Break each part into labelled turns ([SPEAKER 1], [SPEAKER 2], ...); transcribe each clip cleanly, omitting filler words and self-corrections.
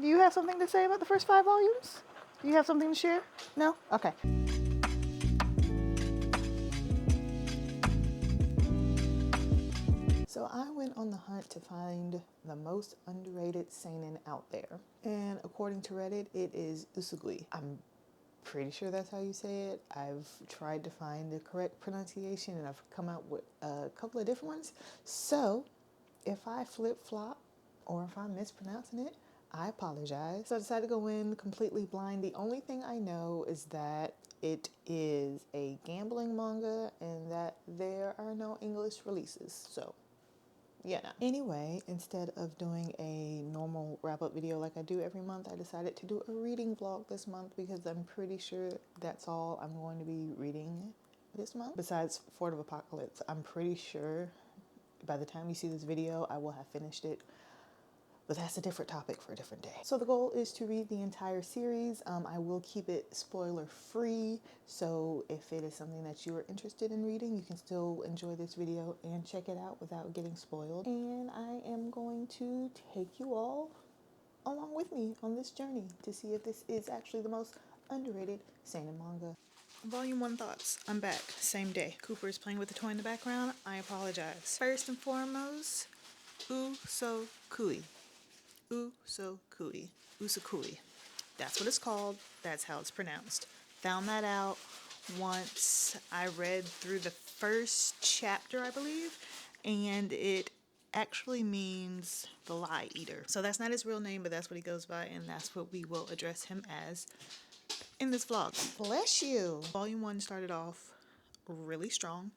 [SPEAKER 1] Do you have something to say about the first 5 volumes? Do you have something to share? No? Okay. So I went on the hunt to find the most underrated seinen out there. And according to Reddit, it is Usogui. I'm pretty sure that's how you say it. I've tried to find the correct pronunciation and I've come out with a couple of different ones. So if I flip-flop or if I'm mispronouncing it, I apologize. So I decided to go in completely blind. The only thing I know is that it is a gambling manga and that there are no English releases. So yeah. No. Anyway, instead of doing a normal wrap-up video like I do every month, I decided to do a reading vlog this month because I'm pretty sure that's all I'm going to be reading this month. Besides Fort of Apocalypse, I'm pretty sure by the time you see this video, I will have finished it. But that's a different topic for a different day. So the goal is to read the entire series. I will keep it spoiler free. So if it is something that you are interested in reading, you can still enjoy this video and check it out without getting spoiled. And I am going to take you all along with me on this journey to see if this is actually the most underrated seinen manga. Volume 1 thoughts. I'm back. Same day. Cooper is playing with the toy in the background. I apologize. First and foremost, Usogui. Usogui. Usogui. That's what it's called. That's how it's pronounced. Found that out once I read through the first chapter, I believe, and it actually means the lie eater. So that's not his real name, but that's what he goes by, and that's what we will address him as in this vlog. Bless you. Volume 1 started off really strong.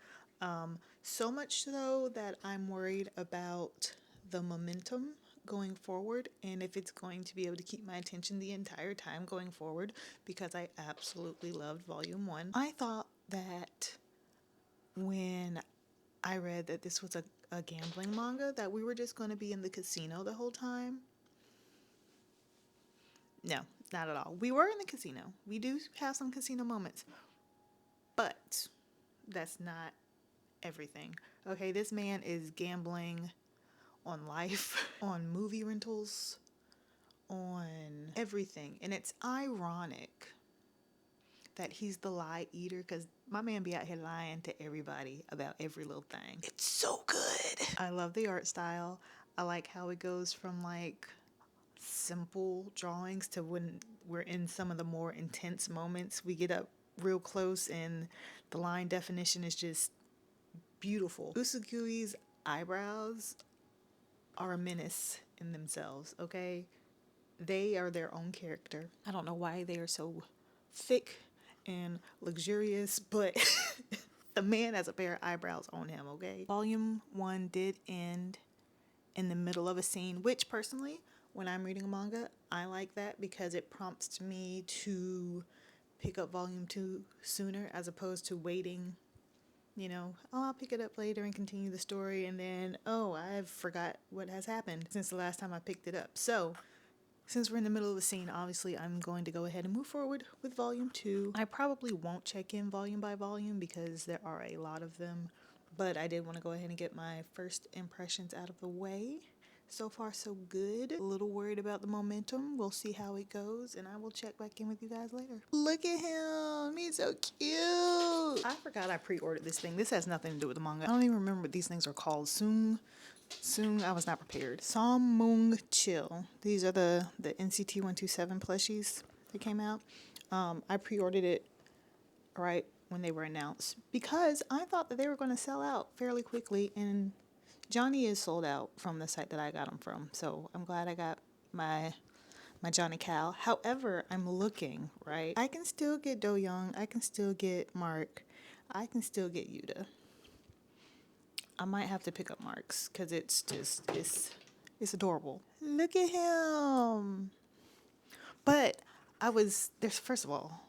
[SPEAKER 1] So much so that I'm worried about the momentum going forward and if it's going to be able to keep my attention the entire time going forward, because I absolutely loved volume 1. I thought that when I read that this was a gambling manga that we were just going to be in the casino the whole time. No, not at all. We were in the casino. We do have some casino moments, but that's not everything. Okay, this man is gambling on life, on movie rentals, on everything. And it's ironic that he's the lie eater because my man be out here lying to everybody about every little thing. It's so good. I love the art style. I like how it goes from like simple drawings to when we're in some of the more intense moments. We get up real close and the line definition is just beautiful. Usogui's eyebrows are a menace in themselves, okay? They are their own character. I don't know why they are so thick and luxurious, but the man has a pair of eyebrows on him, okay? Volume 1 did end in the middle of a scene, which personally, when I'm reading a manga, I like that because it prompts me to pick up volume 2 sooner as opposed to waiting. You know, oh, I'll pick it up later and continue the story, and then, oh, I forgot what has happened since the last time I picked it up. So, since we're in the middle of the scene, obviously I'm going to go ahead and move forward with volume 2. I probably won't check in volume by volume because there are a lot of them, but I did want to go ahead and get my first impressions out of the way. So far, so good. A little worried about the momentum. We'll see how it goes, and I will check back in with you guys later. Look at him. He's so cute. I forgot I pre-ordered this thing. This has nothing to do with the manga. I don't even remember what these things are called. Soon, I was not prepared. Mung Chill. These are the NCT 127 plushies that came out. I pre-ordered it right when they were announced because I thought that they were going to sell out fairly quickly, and Johnny is sold out from the site that I got them from, so I'm glad I got my Johnny Cal. However, I'm looking, right? I can still get Do Young, I can still get Mark, I can still get Yuta. I might have to pick up Mark's because it's just, it's adorable. Look at him. But there's, first of all,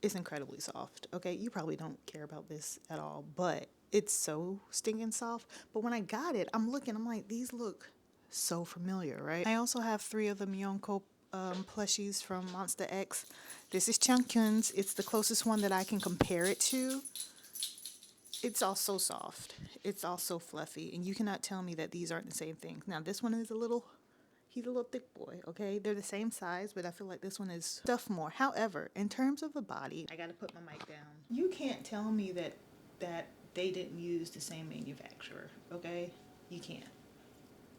[SPEAKER 1] it's incredibly soft, okay? You probably don't care about this at all, but it's so stinking soft. But when I got it, I'm like, these look so familiar, right? I also have 3 of the Miyonko plushies from Monster X. This is Changkyun's. It's the closest one that I can compare it to. It's all so soft. It's all so fluffy. And you cannot tell me that these aren't the same thing. Now, this one is a little He's a little thick boy, okay? They're the same size, but I feel like this one is stuffed more. However, in terms of the body, I gotta put my mic down. You can't tell me that they didn't use the same manufacturer, okay? You can't.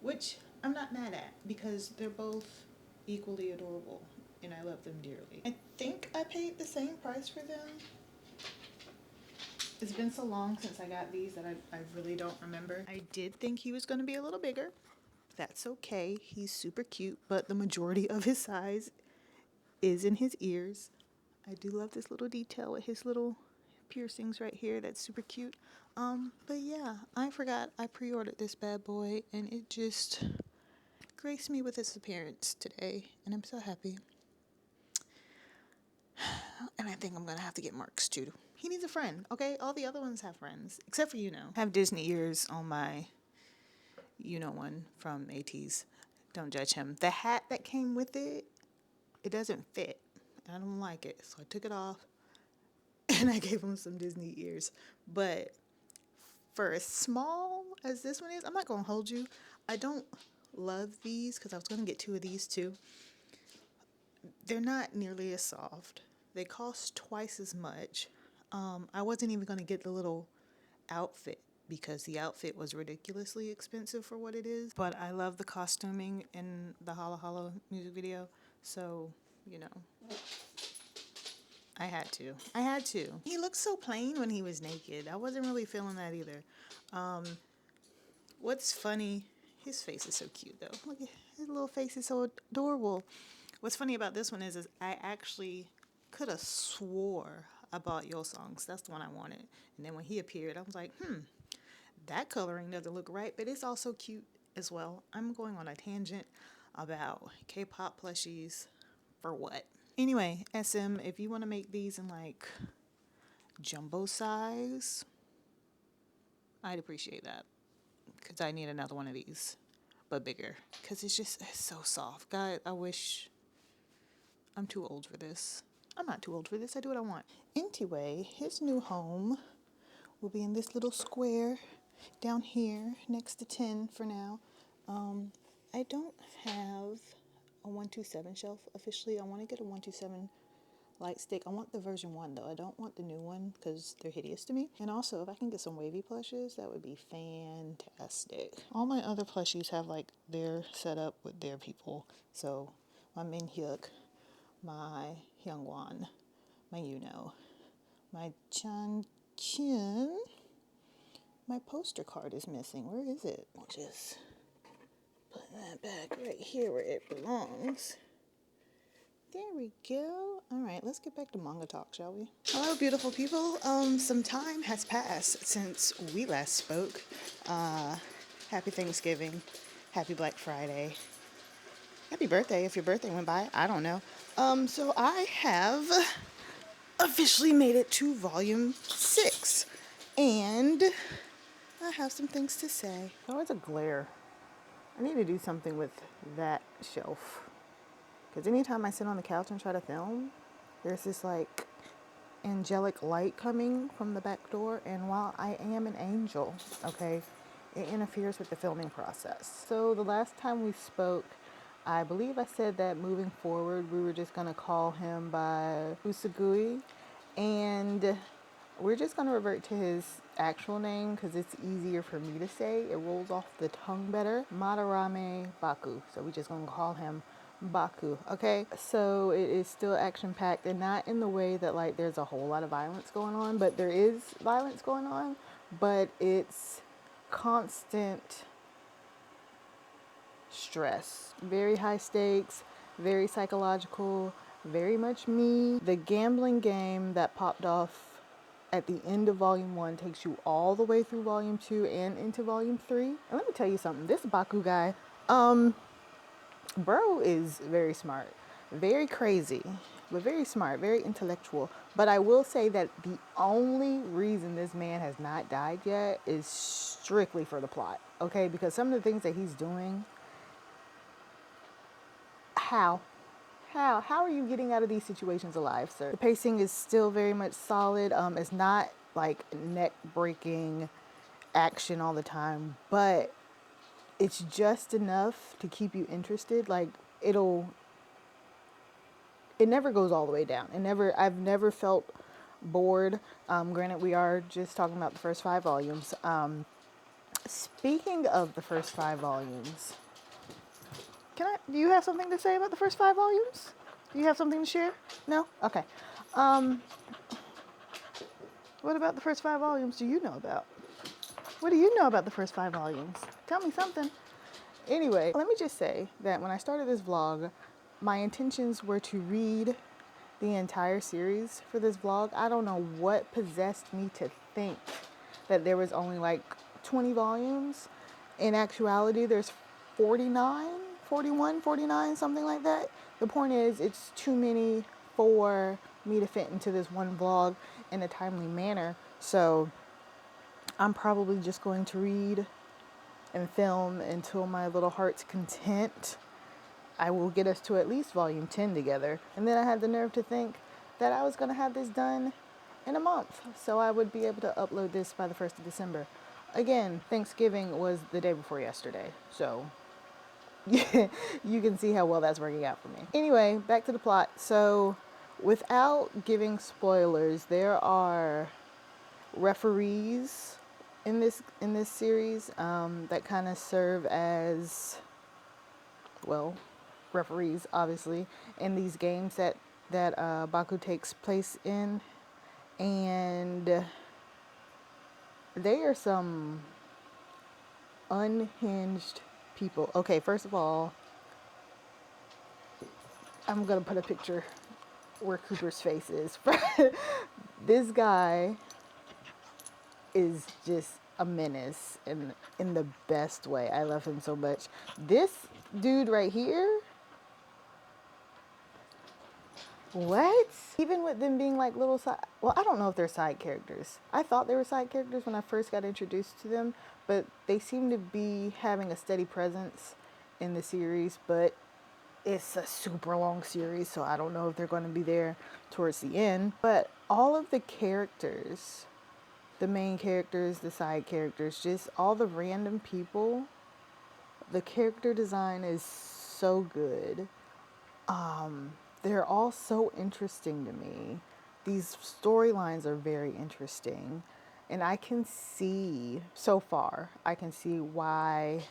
[SPEAKER 1] Which I'm not mad at, because they're both equally adorable and I love them dearly. I think I paid the same price for them. It's been so long since I got these that I really don't remember. I did think he was going to be a little bigger. That's okay. He's super cute, but the majority of his size is in his ears. I do love this little detail with his little piercings right here. That's super cute. But yeah, I forgot I pre-ordered this bad boy and it just graced me with its appearance today, and I'm so happy. And I think I'm gonna have to get Mark's too. He needs a friend, okay? All the other ones have friends, except for I have Disney ears on my one from AT's. Don't judge him. The hat that came with it, it doesn't fit. I don't like it, so I took it off and I gave him some Disney ears. But for as small as this one is, I'm not gonna hold you. I don't love these because I was gonna get 2 of these too. They're not nearly as soft. They cost twice as much. I wasn't even going to get the little outfit because the outfit was ridiculously expensive for what it is. But I love the costuming in the Holla Holla music video. So, I had to. He looked so plain when he was naked. I wasn't really feeling that either. What's funny, his face is so cute though. Look at his little face is so adorable. What's funny about this one is I actually could have swore I bought Yo Songs. That's the one I wanted. And then when he appeared, I was like, that coloring doesn't look right, but it's also cute as well. I'm going on a tangent about K-pop plushies for what? Anyway, SM, if you want to make these in like jumbo size, I'd appreciate that. Because I need another one of these, but bigger. Because it's so soft. God, I wish... I'm too old for this. I'm not too old for this. I do what I want. Anyway, his new home will be in this little square down here next to 10 for now. I don't have a 127 shelf officially. I want to get a 127 light stick. I want the version 1 though. I don't want the new one because they're hideous to me. And also, if I can get some wavy plushes, that would be fantastic. All my other plushies have like their setup with their people. So my Min Hyuk, my Hyungwon, my Yuno, my Chan Chin. My poster card is missing. Where is it? I'll just put that back right here where it belongs. There we go. All right, let's get back to manga talk, shall we? Hello, beautiful people. Some time has passed since we last spoke. Happy Thanksgiving. Happy Black Friday. Happy birthday if your birthday went by. I don't know. So I have officially made it to volume 6. And I have some things to say. Oh, it's a glare. I need to do something with that shelf. Because anytime I sit on the couch and try to film, there's this like angelic light coming from the back door. And while I am an angel, okay, it interferes with the filming process. So the last time we spoke, I believe I said that moving forward, we were just going to call him by Usogui. And we're just going to revert to his actual name because it's easier for me to say. It rolls off the tongue better. Madarame Baku. So we're just going to call him Baku, okay? So it is still action-packed and not in the way that like there's a whole lot of violence going on, but there is violence going on, but it's constant stress. Very high stakes, very psychological, very much me. The gambling game that popped off at the end of volume 1 takes you all the way through volume 2 and into volume 3. And let me tell you something, this Baku guy, bro is very smart, very crazy, but very smart, very intellectual. But I will say that the only reason this man has not died yet is strictly for the plot, okay? Because some of the things that he's doing, how are you getting out of these situations alive, sir? The pacing is still very much solid. It's not like neck breaking action all the time, but it's just enough to keep you interested. Like, it never goes all the way down. I've never felt bored. Granted, we are just talking about the first 5 volumes. Speaking of the first 5 volumes, do you have something to say about the first 5 volumes? Do you have something to share? No? Okay. What about the first 5 volumes do you know about? What do you know about the first 5 volumes? Tell me something. Anyway, let me just say that when I started this vlog, my intentions were to read the entire series for this vlog. I don't know what possessed me to think that there was only like 20 volumes. In actuality, there's 49, 41, 49, something like that. The point is, it's too many for me to fit into this one vlog in a timely manner. So I'm probably just going to read and film until my little heart's content. I will get us to at least volume 10 together. And then I had the nerve to think that I was going to have this done in a month. So I would be able to upload this by the 1st of December. Again, Thanksgiving was the day before yesterday. So you can see how well that's working out for me. Anyway, back to the plot. So without giving spoilers, there are referees in this series that kind of serve as, well, referees, obviously, in these games that Baku takes place in. And they are some unhinged people. Okay, first of all, I'm going to put a picture where Cooper's face is. This guy is just a menace in the best way. I love him so much. This dude right here, what? Even with them being like little side, well, I don't know if they're side characters. I thought they were side characters when I first got introduced to them, but they seem to be having a steady presence in the series, but it's a super long series, so I don't know if they're going to be there towards the end. But all of the characters, the main characters, the side characters, just all the random people, the character design is so good. They're all so interesting to me. These storylines are very interesting. And I can see, so far, I can see why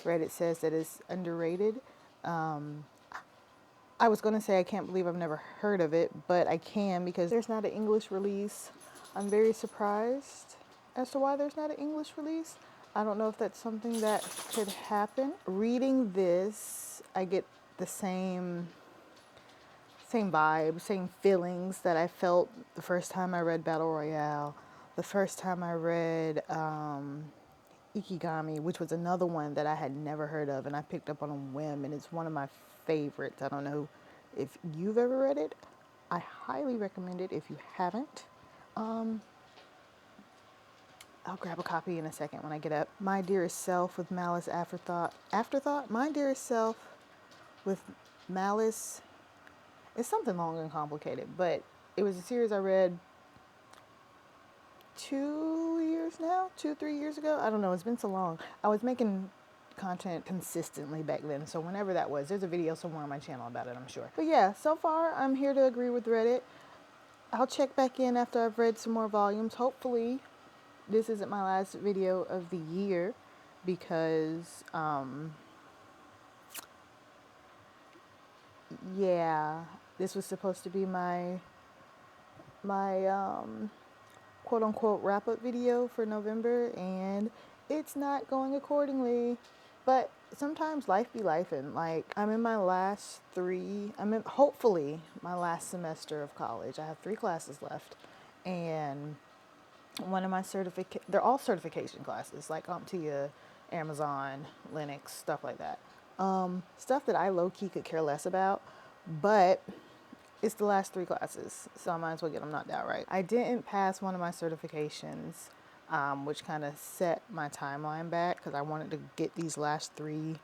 [SPEAKER 1] Reddit says that it's underrated. I was going to say I can't believe I've never heard of it, but I can because there's not an English release. I'm very surprised as to why there's not an English release. I don't know if that's something that could happen. Reading this, I get the same vibe, same feelings that I felt the first time I read Battle Royale, the first time I read Ikigami, which was another one that I had never heard of, and I picked up on a whim, and it's one of my favorites. I don't know if you've ever read it. I highly recommend it if you haven't. I'll grab a copy in a second when I get up. My Dearest Self with Malice Afterthought? My Dearest Self with Malice. It's something long and complicated, but it was a series I read 3 years ago. I don't know. It's been so long. I was making content consistently back then, so whenever that was, there's a video somewhere on my channel about it, I'm sure. But yeah, so far I'm here to agree with Reddit. I'll check back in after I've read some more volumes. Hopefully this isn't my last video of the year, because yeah, this was supposed to be my quote unquote wrap up video for November, and it's not going accordingly. But sometimes life be life, and like, I'm in hopefully my last semester of college. I have 3 classes left, and one of my they're all certification classes, like CompTIA, Amazon, Linux, stuff like that. Stuff that I low-key could care less about, but it's the last 3 classes, so I might as well get them knocked out right. I didn't pass one of my certifications, which kind of set my timeline back, because I wanted to get these last 3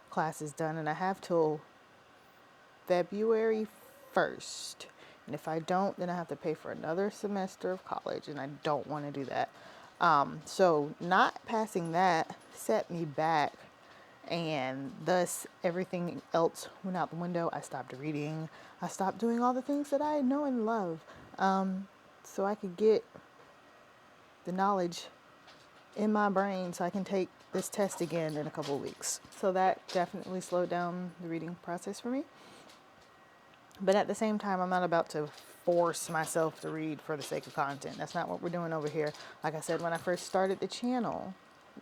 [SPEAKER 1] classes done, and I have till February 1st. And if I don't, then I have to pay for another semester of college, and I don't want to do that. So not passing that set me back and thus everything else went out the window. I stopped reading. I stopped doing all the things that I know and love, so I could get the knowledge in my brain so I can take this test again in a couple of weeks. So that definitely slowed down the reading process for me. But at the same time, I'm not about to force myself to read for the sake of content. That's not what we're doing over here. Like I said, when I first started the channel,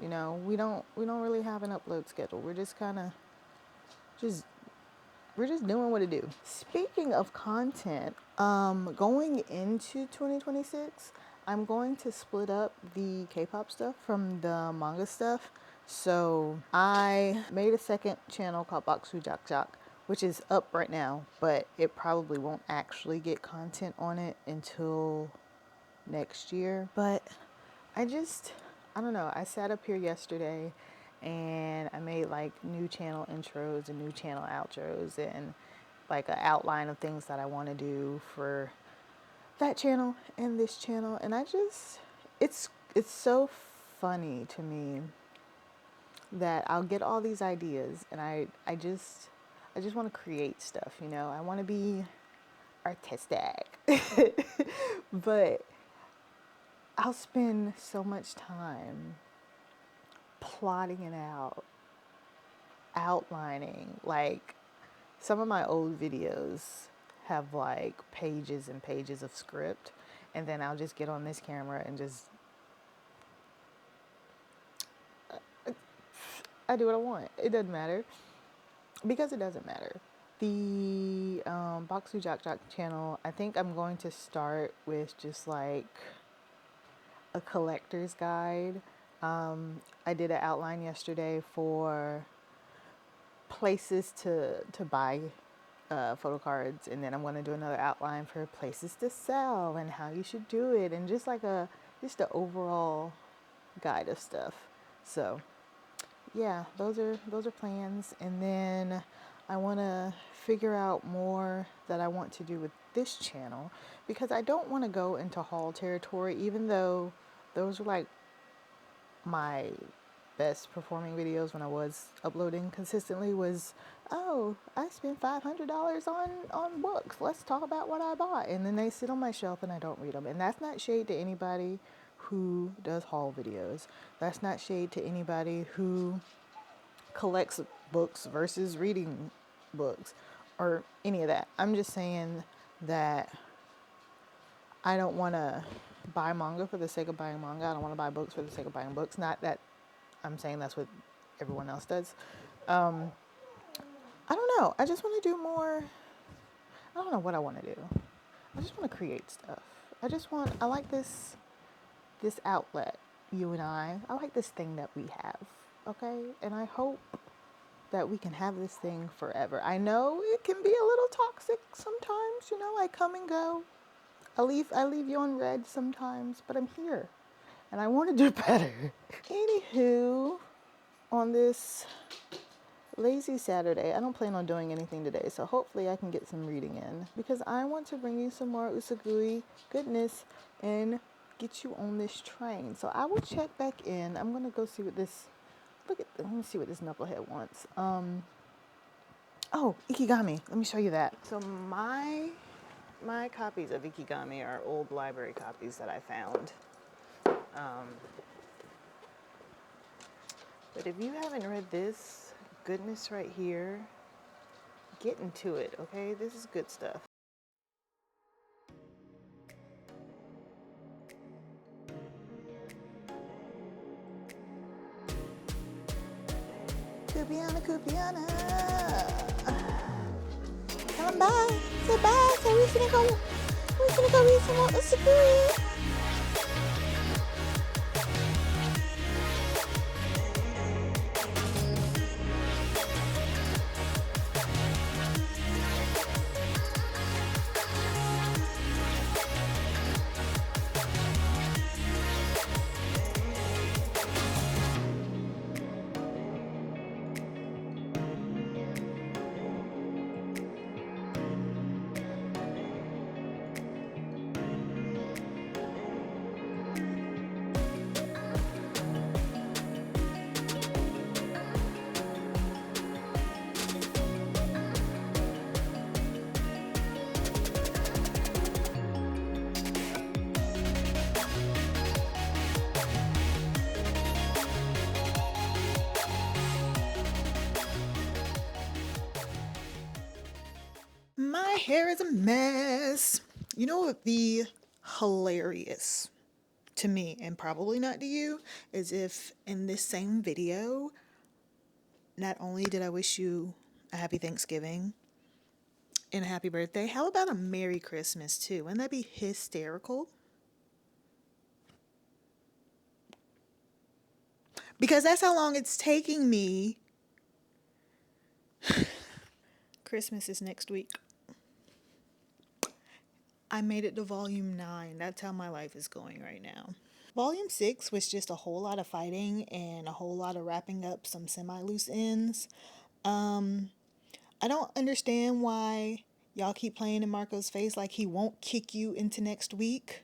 [SPEAKER 1] you know, we don't really have an upload schedule. We're just kind of we're just doing what it do. Speaking of content, going into 2026, I'm going to split up the K-pop stuff from the manga stuff. So I made a second channel called Usogui, which is up right now, but it probably won't actually get content on it until next year. But I don't know. I sat up here yesterday and I made like new channel intros and new channel outros and like an outline of things that I want to do for that channel and this channel. And it's so funny to me that I'll get all these ideas and I just want to create stuff, you know. I want to be artistic. But I'll spend so much time plotting it out, outlining. Like, some of my old videos have like pages and pages of script, and then I'll just get on this camera and I do what I want. It doesn't matter, because it doesn't matter. The Boxu Jock Jock channel, I think I'm going to start with just like a collector's guide. I did an outline yesterday for places to buy photo cards, and then I'm going to do another outline for places to sell and how you should do it, and just like the overall guide of stuff. So yeah, those are plans. And then I want to figure out more that I want to do with this channel, because I don't want to go into haul territory, even though those are like my best performing videos when I was uploading consistently. Was, oh, I spent $500 on books, let's talk about what I bought, and then they sit on my shelf and I don't read them. And that's not shade to anybody who does haul videos. That's not shade to anybody who collects books versus reading books or any of that. I'm just saying that I don't want to buy manga for the sake of buying manga. I don't want to buy books for the sake of buying books. Not that I'm saying that's what everyone else does. I don't know. I just want to do more. I don't know what I want to do. I just want to create stuff. I like this outlet, you and I like this thing that we have, okay? And I hope that we can have this thing forever. I know it can be a little toxic sometimes, you know, I come and go. I leave you on red sometimes, but I'm here and I want to do better. Anywho, on this lazy Saturday, I don't plan on doing anything today, so hopefully I can get some reading in, because I want to bring you some more Usogui goodness and get you on this train. So I will check back in. I'm gonna go see what this. Let me see what this knucklehead wants. Oh, Ikigami. Let me show you that. So my copies of Ikigami are old library copies that I found. But if you haven't read this goodness right here, get into it, okay? This is good stuff. Kupiana. Come by. Say bye. So we finna go read some more Usogui. My hair is a mess. You know what would be hilarious to me, and probably not to you, is if in this same video, not only did I wish you a happy Thanksgiving and a happy birthday, how about a Merry Christmas too? Wouldn't that be hysterical? Because that's how long it's taking me. Christmas is next week. I made it to volume 9. That's how my life is going right now. Volume 6 was just a whole lot of fighting and a whole lot of wrapping up some semi loose ends. I don't understand why y'all keep playing in Marco's face like he won't kick you into next week.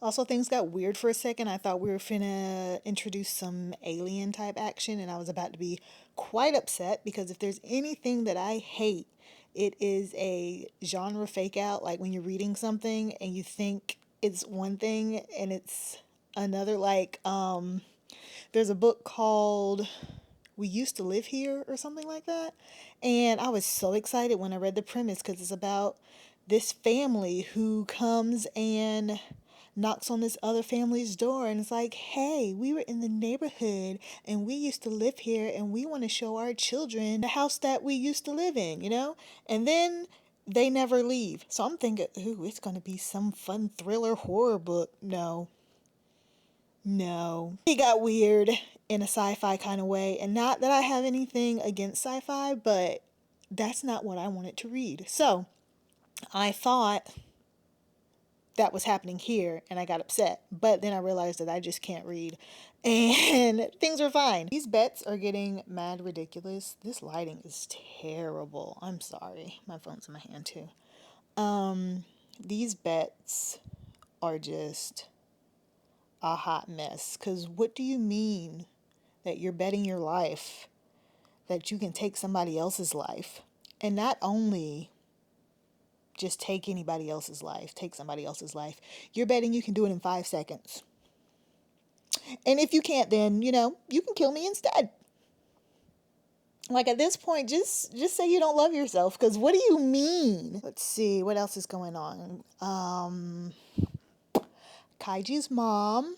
[SPEAKER 1] Also, things got weird for a second. I thought we were finna introduce some alien type action, and I was about to be quite upset because if there's anything that I hate, it is a genre fake out. Like when you're reading something and you think it's one thing and it's another. There's a book called We Used to Live Here or something like that. And I was so excited when I read the premise because it's about this family who comes and knocks on this other family's door and it's like, hey, we were in the neighborhood and we used to live here and we want to show our children the house that we used to live in, you know? And then they never leave. So I'm thinking, ooh, it's going to be some fun thriller horror book. No, no. It got weird in a sci-fi kind of way. And not that I have anything against sci-fi, but that's not what I wanted to read. So I thought that was happening here and I got upset. But then I realized that I just can't read. And things are fine. These bets are getting mad ridiculous. This lighting is terrible. I'm sorry. My phone's in my hand too. These bets are just a hot mess. Because what do you mean that you're betting your life that you can take somebody else's life? And not only just take anybody else's life, take somebody else's life, you're betting you can do it in 5 seconds. And if you can't, then, you can kill me instead. Like at this point, just say you don't love yourself, because what do you mean? Let's see, what else is going on? Kaiji's mom,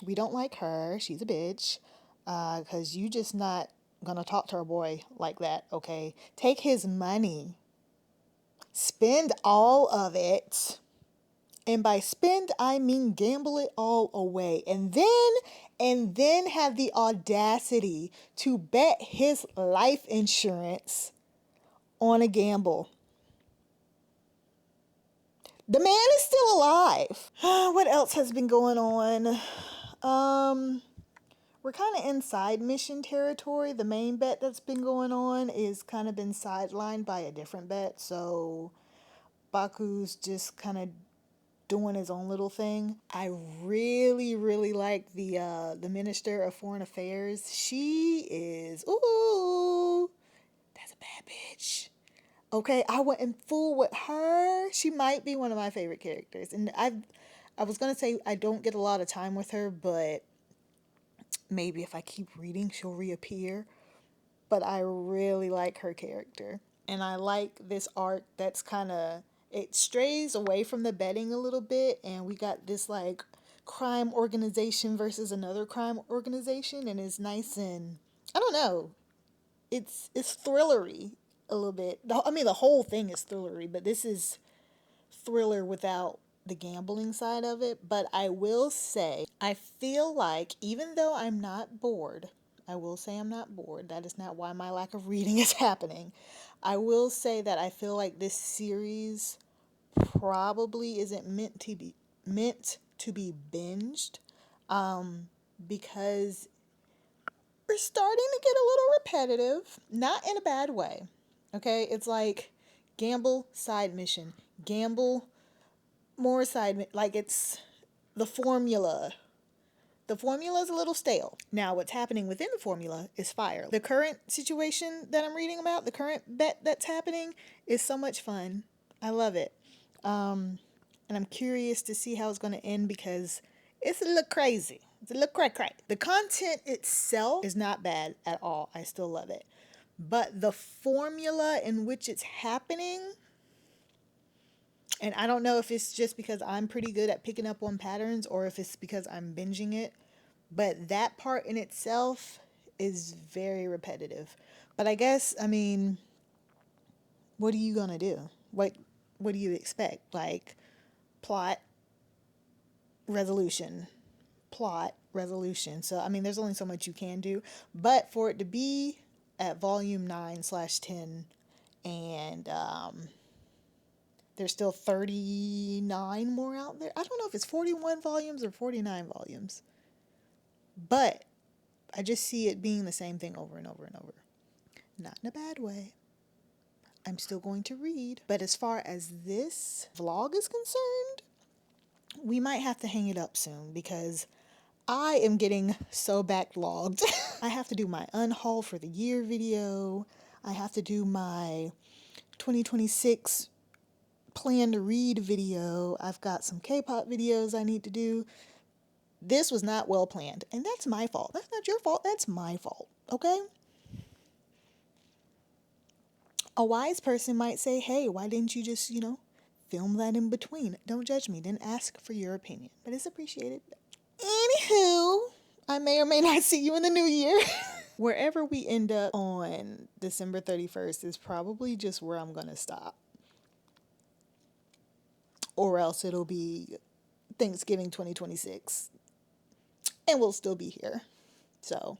[SPEAKER 1] we don't like her. She's a bitch. Because you just not gonna talk to our boy like that, okay? Take his money. Spend all of it. And by spend, I mean gamble it all away. And then have the audacity to bet his life insurance on a gamble. The man is still alive. What else has been going on? We're kind of in side mission territory. The main bet that's been going on is kind of been sidelined by a different bet. So Baku's just kind of doing his own little thing. I really, really like the Minister of Foreign Affairs. She is that's a bad bitch. Okay, I went in full with her. She might be one of my favorite characters, and I was gonna say I don't get a lot of time with her, but maybe if I keep reading, she'll reappear. But I really like her character, and I like this arc that's kind of it strays away from the betting a little bit, and we got this like crime organization versus another crime organization, and it's nice and I don't know, it's thrillery a little bit. I mean, the whole thing is thrillery, but this is thriller without the gambling side of it. But I will say, I feel like even though I'm not bored, I will say I'm not bored. That is not why my lack of reading is happening. I will say that I feel like this series probably isn't meant to be binged, because we're starting to get a little repetitive, not in a bad way. Okay, it's like gamble side mission, gamble more like it's the formula. The formula is a little stale. Now, what's happening within the formula is fire. The current situation that I'm reading about, the current bet that's happening, is so much fun. I love it. And I'm curious to see how it's going to end because it's a little crazy. It's a little cray cray. The content itself is not bad at all. I still love it. But the formula in which it's happening, and I don't know if it's just because I'm pretty good at picking up on patterns or if it's because I'm binging it, but that part in itself is very repetitive. But I guess, I mean, what are you gonna do? What do you expect? Like plot, resolution, plot, resolution. So I mean, there's only so much you can do. But for it to be at volume 9/10, and there's still 39 more out there. I don't know if it's 41 volumes or 49 volumes, but I just see it being the same thing over and over and over. Not in a bad way. I'm still going to read. But as far as this vlog is concerned, we might have to hang it up soon because I am getting so backlogged. I have to do my unhaul for the year video. I have to do my 2026 plan to read video. I've got some K-pop videos I need to do. This was not well planned, and that's my fault. That's not your fault. That's my fault. Okay? A wise person might say, hey, why didn't you just, film that in between? Don't judge me. Didn't ask for your opinion, but it's appreciated. Anywho, I may or may not see you in the new year. Wherever we end up on December 31st is probably just where I'm going to stop. Or else it'll be Thanksgiving 2026. And we'll still be here. So,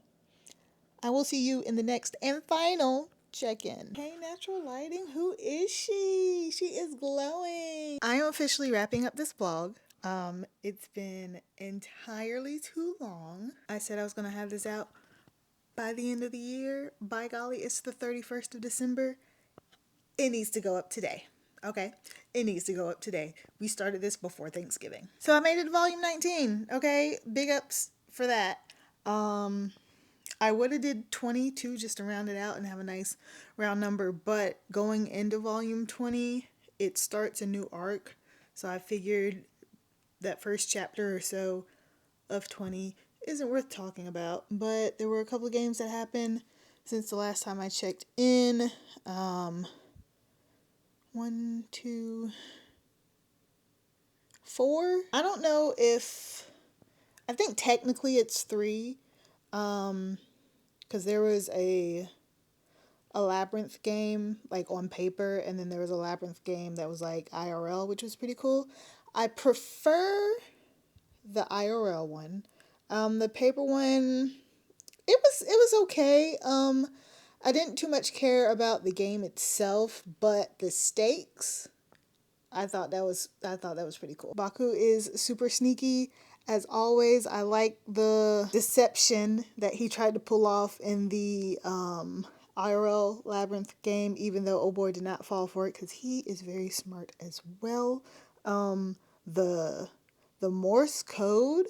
[SPEAKER 1] I will see you in the next and final check-in. Hey, natural lighting, who is she? She is glowing. I am officially wrapping up this vlog. It's been entirely too long. I said I was going to have this out by the end of the year. By golly, it's the 31st of December. It needs to go up today. Okay? It needs to go up today. We started this before Thanksgiving. So I made it to volume 19. Okay? Big ups for that. I would have did 22 just to round it out and have a nice round number, but going into volume 20, it starts a new arc. So I figured that first chapter or so of 20 isn't worth talking about, but there were a couple of games that happened since the last time I checked in. 1, 2, 4. I don't know if, I think technically it's 3, because there was a Labyrinth game like on paper, and then there was a Labyrinth game that was like IRL, which was pretty cool. I prefer the IRL one. The paper one, it was okay. I didn't too much care about the game itself, but the stakes, I thought that was pretty cool. Baku is super sneaky as always. I like the deception that he tried to pull off in the IRL Labyrinth game, even though old boy did not fall for it because he is very smart as well. The Morse code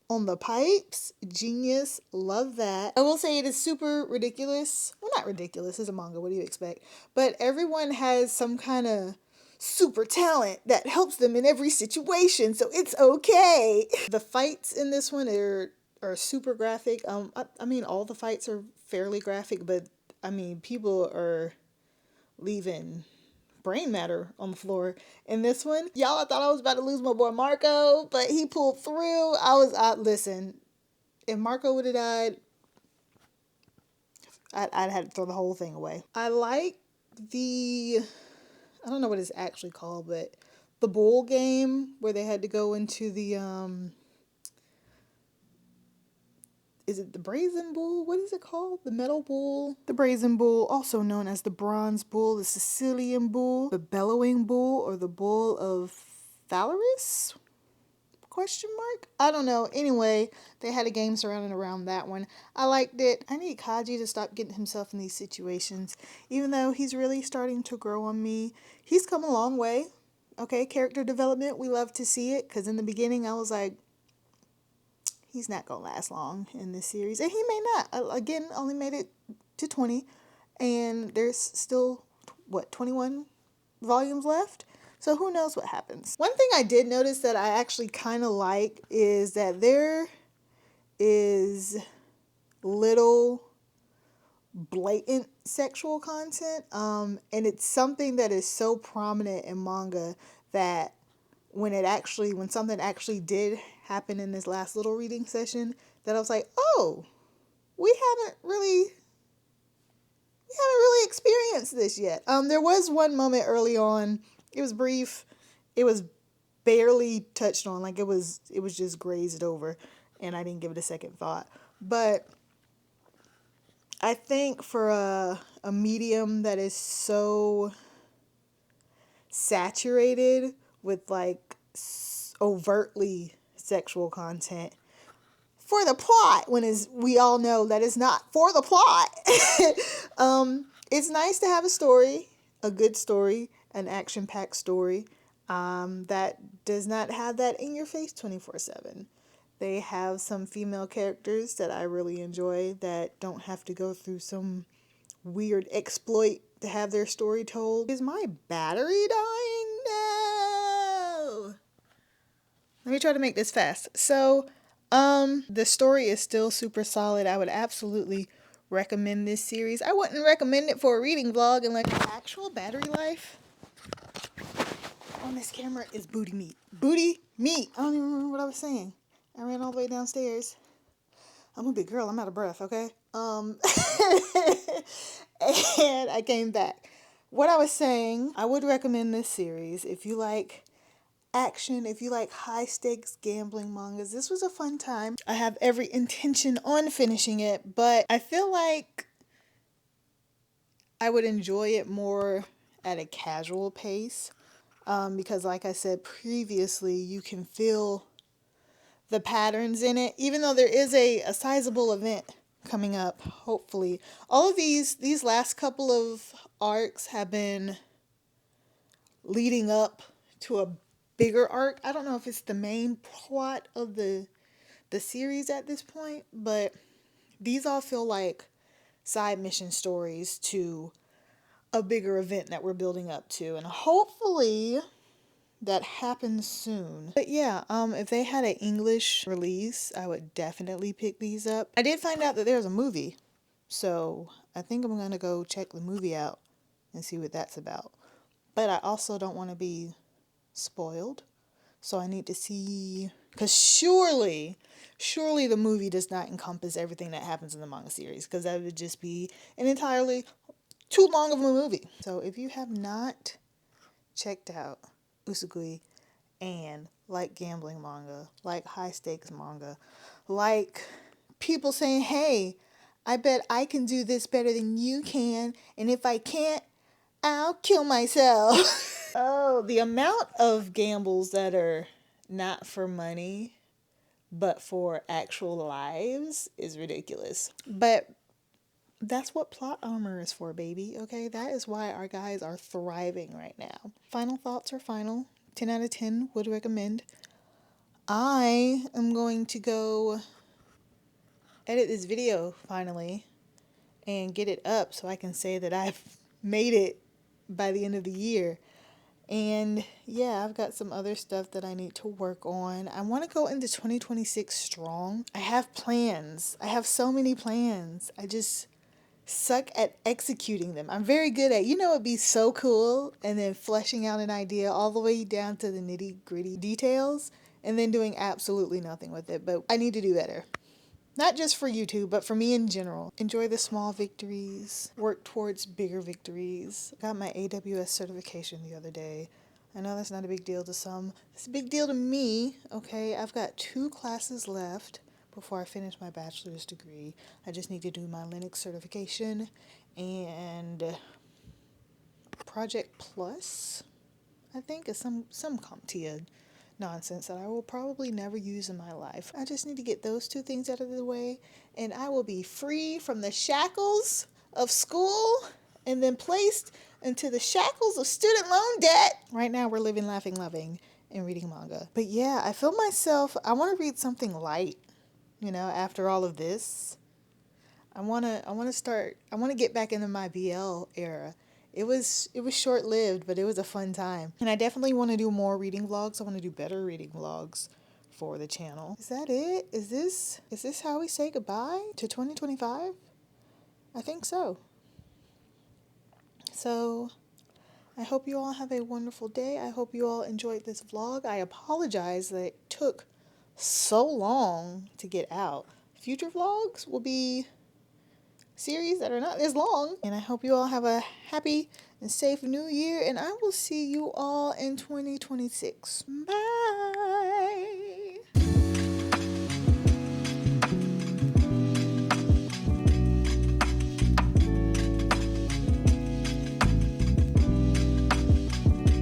[SPEAKER 1] on the pipes, genius, love that. I will say it is super ridiculous. Well, not ridiculous, it's a manga, what do you expect? But everyone has some kind of super talent that helps them in every situation, so it's okay. The fights in this one are super graphic. I mean, all the fights are fairly graphic, but I mean, people are leaving brain matter on the floor in this one. Y'all, I thought I was about to lose my boy Marco, but he pulled through. Listen, if Marco would have died, I'd had to throw the whole thing away. I like I don't know what it's actually called, but the bull game where they had to go into the, is it the brazen bull? What is it called? The metal bull? The brazen bull, also known as the bronze bull, the Sicilian bull, the bellowing bull, or the bull of Phalaris? Question mark? I don't know. Anyway, they had a game surrounding around that one. I liked it. I need Kaji to stop getting himself in these situations, even though he's really starting to grow on me. He's come a long way. Okay, character development, we love to see it, because in the beginning I was like, he's not going to last long in this series. And he may not. Again, only made it to 20. And there's still, 21 volumes left? So who knows what happens. One thing I did notice that I actually kind of like is that there is little blatant sexual content. And it's something that is so prominent in manga that when something actually did happen in this last little reading session, that I was like, oh, we haven't really experienced this yet. There was one moment early on. It was brief. It was barely touched on. Like it was just grazed over, and I didn't give it a second thought. But I think for a medium that is so saturated with like overtly sexual content for the plot, we all know that it's not for the plot. It's nice to have a story, a good story, an action-packed story that does not have that in your face 24/7. They have some female characters that I really enjoy that don't have to go through some weird exploit to have their story told. Is my battery dying? No! Let me try to make this fast. So, the story is still super solid. I would absolutely recommend this series. I wouldn't recommend it for a reading vlog unless actual battery life on this camera is booty meat. Booty meat! I don't even remember what I was saying. I ran all the way downstairs. I'm a big girl. I'm out of breath, okay? And I came back. What I was saying, I would recommend this series if you like action, if you like high stakes gambling mangas. This was a fun time. I have every intention on finishing it, but I feel like I would enjoy it more at a casual pace because like I said previously, you can feel the patterns in it, even though there is a sizable event coming up, hopefully. All of these last couple of arcs have been leading up to a bigger arc. I don't know if it's the main plot of the series at this point, but these all feel like side mission stories to a bigger event that we're building up to, and hopefully that happens soon. But yeah, if they had an English release, I would definitely pick these up. I did find out that there's a movie, so I think I'm gonna go check the movie out and see what that's about. But I also don't want to be spoiled, so I need to see, because surely the movie does not encompass everything that happens in the manga series, because that would just be an entirely too long of a movie. So if you have not checked out Usogui and like gambling manga, like high stakes manga, like people saying, hey, I bet I can do this better than you can, and if I can't, I'll kill myself. Oh, the amount of gambles that are not for money but for actual lives is ridiculous. But that's what plot armor is for, baby. Okay, that is why our guys are thriving right now. Final thoughts are final. 10 out of 10 would recommend. I am going to go edit this video finally and get it up so I can say that I've made it by the end of the year. And yeah, I've got some other stuff that I need to work on. I want to go into 2026 strong. I have plans. I have so many plans. I just suck at executing them. I'm very good at, it'd be so cool, and then fleshing out an idea all the way down to the nitty gritty details and then doing absolutely nothing with it. But I need to do better. Not just for YouTube, but for me in general. Enjoy the small victories. Work towards bigger victories. Got my AWS certification the other day. I know that's not a big deal to some. It's a big deal to me. Okay, I've got 2 classes left before I finish my bachelor's degree. I just need to do my Linux certification and Project Plus, I think, is some CompTIA nonsense that I will probably never use in my life. I just need to get those 2 things out of the way, and I will be free from the shackles of school and then placed into the shackles of student loan debt. Right now we're living, laughing, loving, and reading manga. But yeah, I feel myself, I want to read something light, after all of this. I want to get back into my BL era. It was short-lived, but it was a fun time. And I definitely want to do more reading vlogs. I want to do better reading vlogs for the channel. Is that it? Is this how we say goodbye to 2025? I think so. So I hope you all have a wonderful day. I hope you all enjoyed this vlog. I apologize that it took so long to get out. Future vlogs will be series that are not as long. And I hope you all have a happy and safe new year. And I will see you all in 2026. Bye.